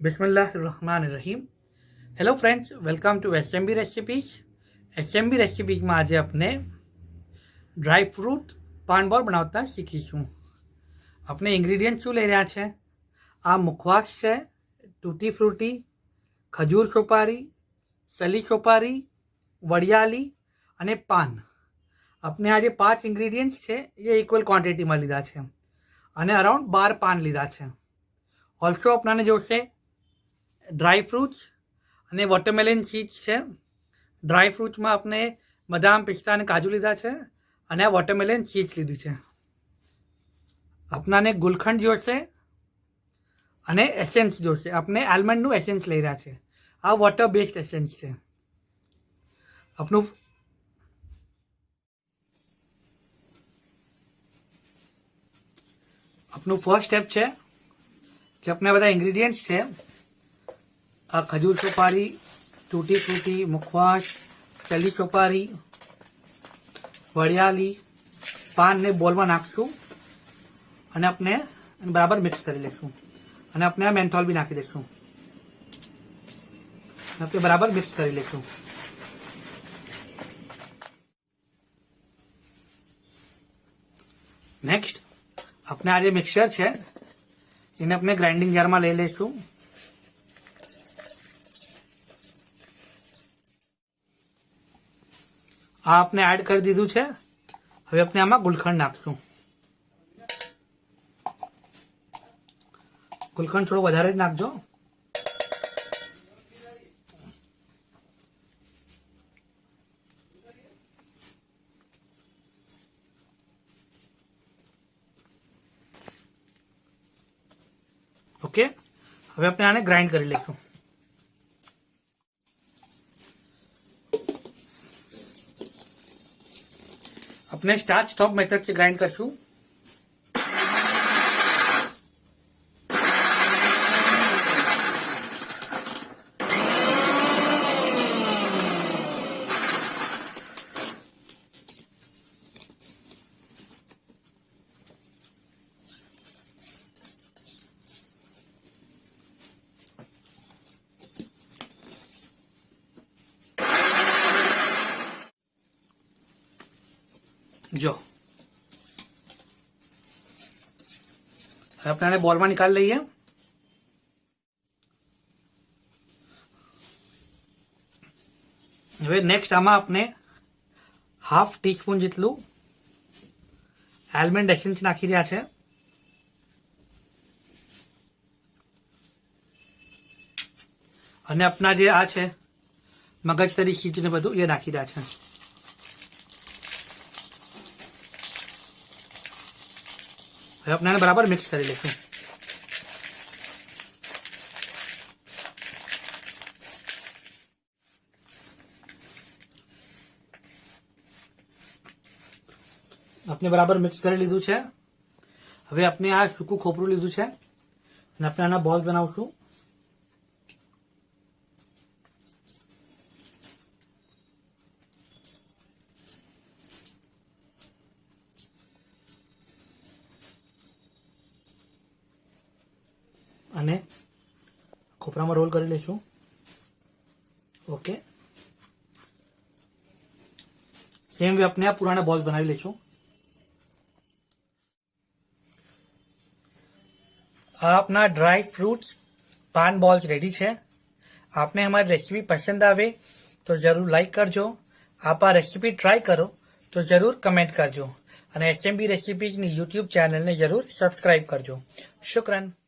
बिस्मिल्लाहिर्रहमानिर्रहीम। Hello friends, welcome to SMB recipes. SMB recipes में आज अपने ड्राय फ्रूट पान बॉल बनावता शीखीशुं। अपने इंग्रीडियंट शू लई रह्या छे? आ मुखवास छे, टूटी फ्रूटी, खजूर सोपारी, सली सोपारी, वड़ियाली अने पान। अपने आज 5 इंग्रीडियंट्स छे ये इक्वल क्वॉन्टिटी में लीधा छे अने अराउंड 12 पान लीधा छे। ऑल्सो अपने जोशे ड्राय फ्रूट्स अने वॉटरमेलन सीड्स छे। ड्राय फ्रूट्स में अपने बदाम, पिस्ता अने काजू लीधा छे अने आ वॉटरमेलन सीड्स लीधी छे। अपनाने गुलखंड जोशे अने एसेंस जोशे। अपने आलमंड नु एसेंस लई रह्या छे। आ वॉटर बेस्ड एसेंस छे। अपनु फर्स्ट स्टेप छे कि अपने बधा इंग्रीडियंट्स छे आ खजूर सोपारी, टूटी फ्रूटी, मुखवास, चली सोपारी, वड़ियाली, पान ने बोल में नाखशुं अने अपने बराबर मिक्स करी लेशुं अने अपने मेंथोल भी नाखी देशुं। अपने बराबर मिक्स करी लेशुं। नेक्स्ट अपने आ मिक्सचर छे इने अपने ग्राइंडिंग जार में लई लेशुं। आ आपने एड कर दीधुं छे। हवे अपने आमां गुलखंड नाखशुं। गुलखंड थोड़ो वधारे ज नाखजो। ओके, हवे अपने आने ग्राइंड करी लेशुं। अपने स्टार्च स्टॉप मेथड से ग्राइंड करशुं। जो अपने बॉल में निकाल लीए। हवे नेक्स्ट आमा अपने हाफ टीस्पून जेटलू आलमंड एसेंस नाखी रह्या छे। अने अपना जे आ छे मगजतरी सीड्स ने बधुं ए नाखी रह्या छे। अपने बराबर मिक्स कर लेशुं। अपने बराबर मिक्स कर लीधुं छे। हवे अपने आ सूकું खोपरू लीधुं छे अने अपने आना बॉल्स बनावशुं। अने खोपरा में रोल करी लेशुं। ओके, सेम वे अपने आप पुराना बॉल्स बनावी लेशुं। अपना ड्राई फ्रूट्स पान बॉल्स रेडी है। आपने हमारी रेसिपी पसंद आवे तो जरूर लाइक करजो। आप आ रेसिपी ट्राई करो तो जरूर कमेंट करजो। અને એસએમબી રેસિપીઝની યુટ્યુબ ચેનલને જરૂર સબસ્ક્રાઇબ કરજો। શુક્રન।